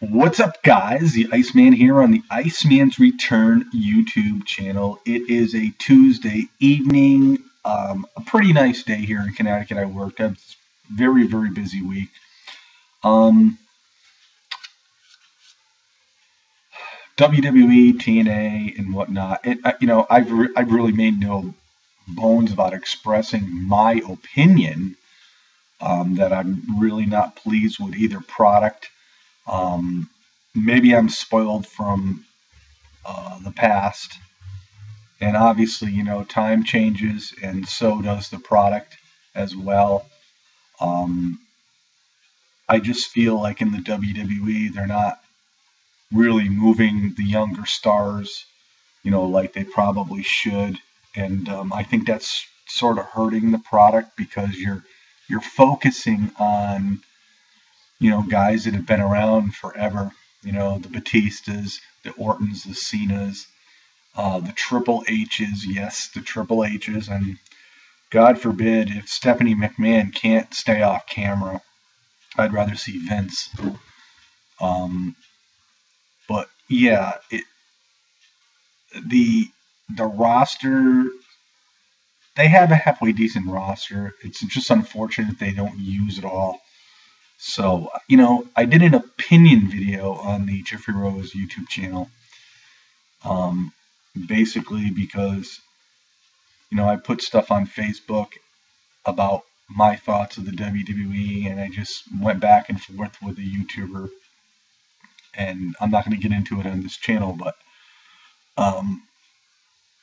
What's up, guys? The Iceman here on the Iceman's Return YouTube channel. It is a Tuesday evening, a pretty nice day here in Connecticut. I worked. It's a very, very busy week. WWE, TNA, and whatnot. I've really made no bones about expressing my opinion that I'm really not pleased with either product. Maybe I'm spoiled from the past, and obviously, time changes, and so does the product as well. Um, I just feel like in the WWE, they're not really moving the younger stars, like they probably should, and I think that's sort of hurting the product because you're focusing on guys that have been around forever. The Batistas, the Ortons, the Cenas, the Triple H's. Yes, the Triple H's. And God forbid if Stephanie McMahon can't stay off camera, I'd rather see Vince. But yeah, the roster, they have a halfway decent roster. It's just unfortunate they don't use it all. So, I did an opinion video on the Jeffrey Rose YouTube channel, basically because, I put stuff on Facebook about my thoughts of the WWE, and I just went back and forth with a YouTuber, and I'm not going to get into it on this channel, but,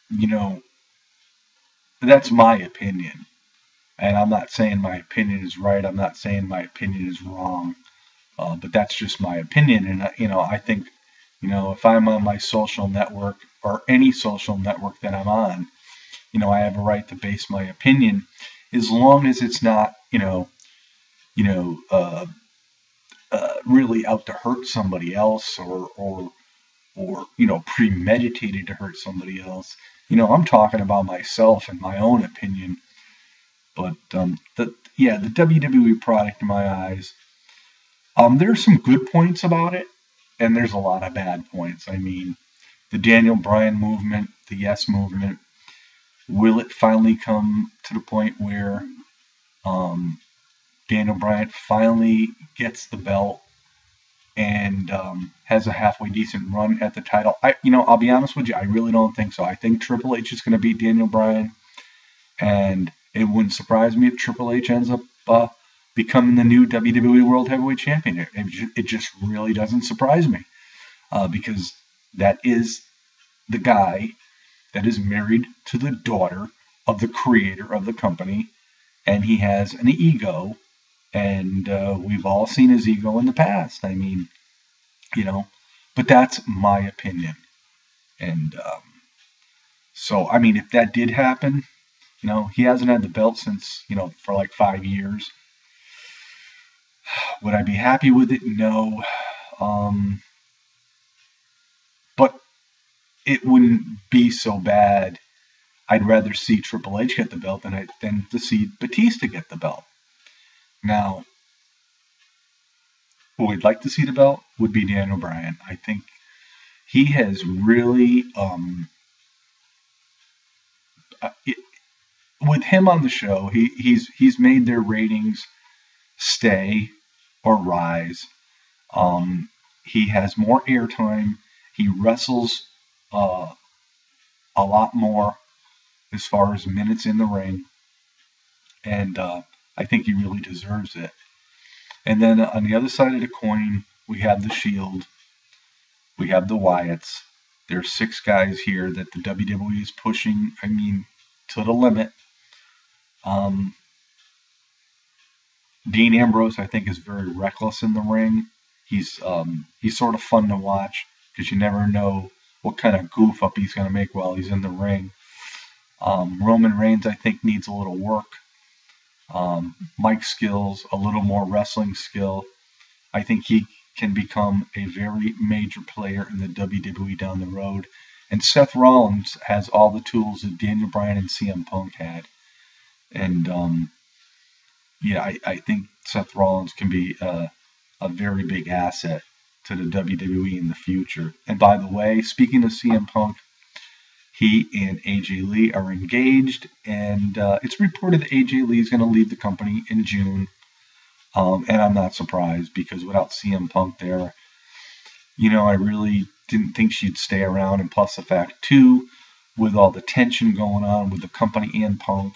you know, that's my opinion. And I'm not saying my opinion is right. I'm not saying my opinion is wrong. But that's just my opinion. And, I think, if I'm on my social network or any social network that I'm on, I have a right to base my opinion as long as it's not, really out to hurt somebody else or premeditated to hurt somebody else. I'm talking about myself and my own opinion. But the WWE product in my eyes, there's some good points about it, and there's a lot of bad points. I mean, the Daniel Bryan movement, the Yes movement, will it finally come to the point where Daniel Bryan finally gets the belt and has a halfway decent run at the title? I'll be honest with you, I really don't think so. I think Triple H is going to beat Daniel Bryan, and it wouldn't surprise me if Triple H ends up becoming the new WWE World Heavyweight Champion. It just really doesn't surprise me because that is the guy that is married to the daughter of the creator of the company, and he has an ego, and we've all seen his ego in the past. I mean, but that's my opinion. And so, I mean, if that did happen, he hasn't had the belt since, for like 5 years. Would I be happy with it? No. But it wouldn't be so bad. I'd rather see Triple H get the belt than to see Batista get the belt. Now, who I'd like to see the belt would be Daniel Bryan. I think he has really, with him on the show, he's made their ratings stay or rise. He has more airtime. He wrestles a lot more as far as minutes in the ring, and I think he really deserves it. And then on the other side of the coin, we have the Shield. We have the Wyatts. There's 6 guys here that the WWE is pushing, to the limit. Dean Ambrose, I think, is very reckless in the ring. He's sort of fun to watch because you never know what kind of goof up he's going to make while he's in the ring. Roman Reigns, I think, needs a little work. Mic skills, a little more wrestling skill. I think he can become a very major player in the WWE down the road. And Seth Rollins has all the tools that Daniel Bryan and CM Punk had. And I think Seth Rollins can be a very big asset to the WWE in the future. And by the way, speaking of CM Punk, he and AJ Lee are engaged, and it's reported that AJ Lee is going to leave the company in June. And I'm not surprised, because without CM Punk there, I really didn't think she'd stay around. And plus the fact, too, with all the tension going on with the company and Punk,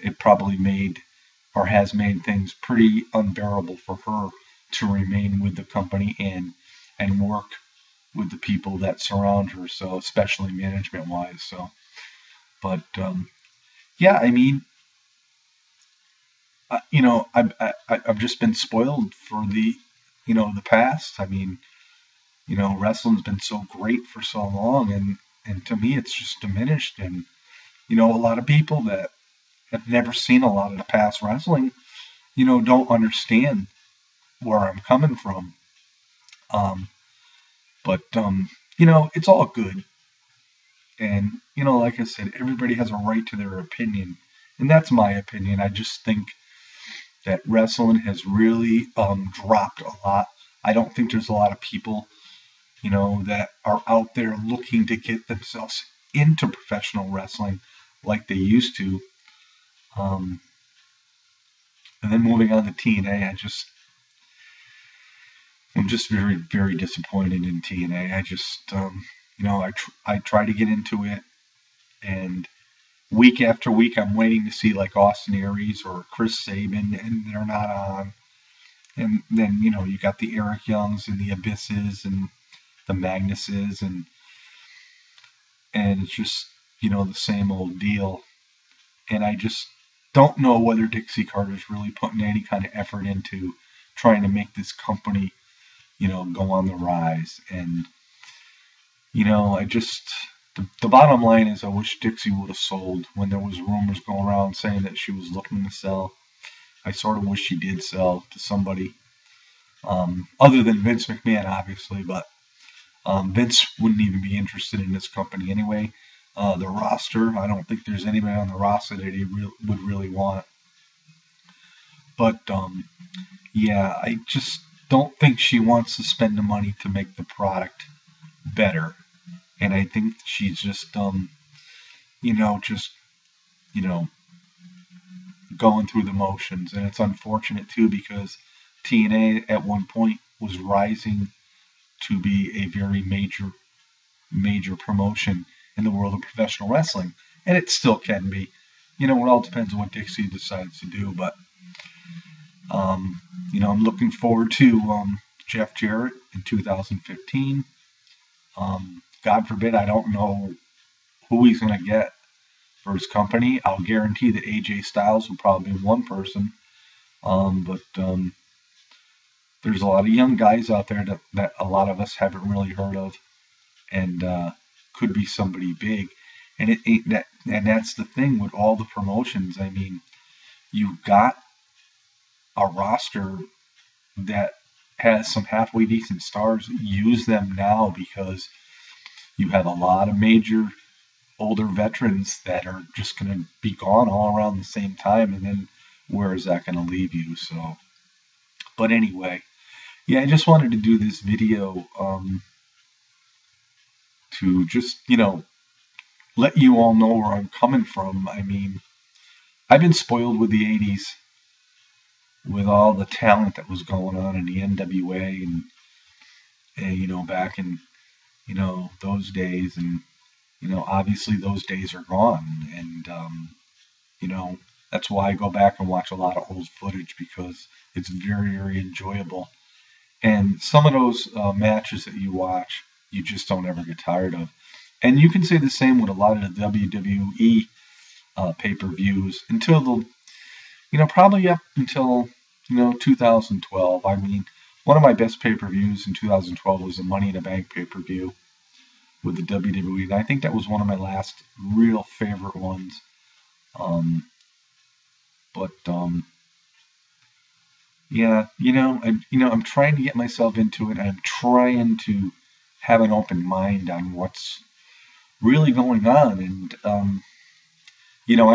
it probably made or has made things pretty unbearable for her to remain with the company and work with the people that surround her, so especially management wise. So, but yeah, I mean, I've just been spoiled for the past. I mean, wrestling's been so great for so long, and to me, it's just diminished. And a lot of people that have never seen a lot of the past wrestling, don't understand where I'm coming from. But it's all good. And like I said, everybody has a right to their opinion, and that's my opinion. I just think that wrestling has really dropped a lot. I don't think there's a lot of people, that are out there looking to get themselves into professional wrestling like they used to. And then moving on to TNA, I'm just very, very disappointed in TNA. I try to get into it, and week after week, I'm waiting to see like Austin Aries or Chris Sabin, and they're not on. And then, you got the Eric Youngs and the Abysses and the Magnuses, and it's just, the same old deal. And I just don't know whether Dixie Carter's really putting any kind of effort into trying to make this company, go on the rise. And, the bottom line is I wish Dixie would have sold when there was rumors going around saying that she was looking to sell. I sort of wish she did sell to somebody other than Vince McMahon, obviously, but Vince wouldn't even be interested in this company anyway. The roster, I don't think there's anybody on the roster that he would really want. But yeah, I just don't think she wants to spend the money to make the product better. And I think she's just going through the motions. And it's unfortunate too, because TNA at one point was rising to be a very major promotion in the world of professional wrestling, and it still can be. It all depends on what Dixie decides to do. But I'm looking forward to Jeff Jarrett in 2015. God forbid, I don't know who he's going to get for his company. I'll guarantee that AJ Styles will probably be one person. But there's a lot of young guys out there that a lot of us haven't really heard of, and could be somebody big. And it ain't that, and that's the thing with all the promotions. I mean, you've got a roster that has some halfway decent stars. Use them now, because you have a lot of major older veterans that are just going to be gone all around the same time, and then where is that going to leave you? So, but anyway, yeah, I just wanted to do this video to just, let you all know where I'm coming from. I mean, I've been spoiled with the 80s, with all the talent that was going on in the NWA and back in, those days. And, obviously those days are gone. And, that's why I go back and watch a lot of old footage, because it's very, very enjoyable. And some of those matches that you watch, you just don't ever get tired of. And you can say the same with a lot of the WWE pay-per-views until probably up until 2012. I mean, one of my best pay-per-views in 2012 was the Money in the Bank pay-per-view with the WWE. And I think that was one of my last real favorite ones. Yeah, I'm trying to get myself into it. I'm trying to have an open mind on what's really going on. And I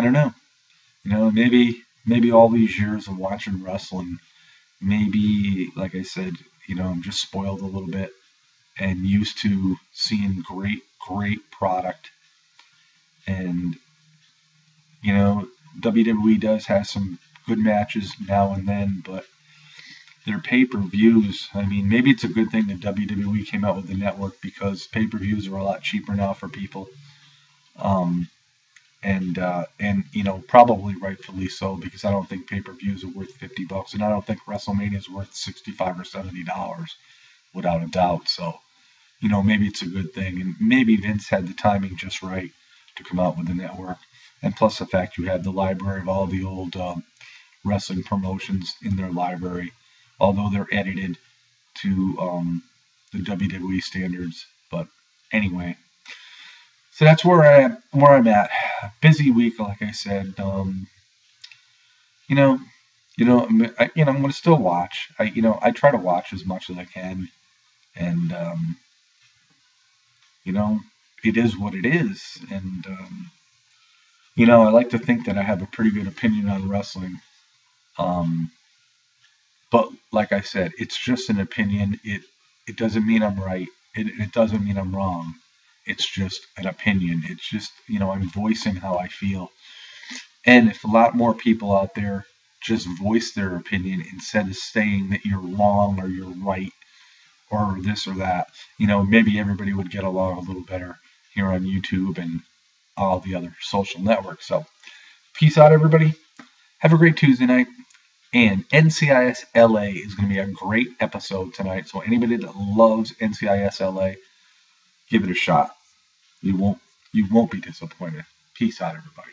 don't know. Maybe all these years of watching wrestling, maybe, like I said, I'm just spoiled a little bit and used to seeing great product. And, WWE does have some good matches now and then, but their pay-per-views, I mean, maybe it's a good thing that WWE came out with the network because pay-per-views are a lot cheaper now for people. Um, and probably rightfully so, because I don't think pay-per-views are worth $50, and I don't think WrestleMania is worth $65 or $70 without a doubt. So, maybe it's a good thing, and maybe Vince had the timing just right to come out with the network, and plus the fact you had the library of all the old wrestling promotions in their library, although they're edited to the WWE standards. But anyway. So that's where I'm at. Busy week, like I said. I'm going to still watch. I try to watch as much as I can, and it is what it is. And I like to think that I have a pretty good opinion on wrestling. But like I said, it's just an opinion. It doesn't mean I'm right. It doesn't mean I'm wrong. It's just an opinion. It's just, I'm voicing how I feel. And if a lot more people out there just voice their opinion instead of saying that you're wrong or you're right or this or that, maybe everybody would get along a little better here on YouTube and all the other social networks. So, peace out, everybody. Have a great Tuesday night. And NCIS LA is going to be a great episode tonight. So, anybody that loves NCIS LA, give it a shot. You won't be disappointed. Peace out, everybody.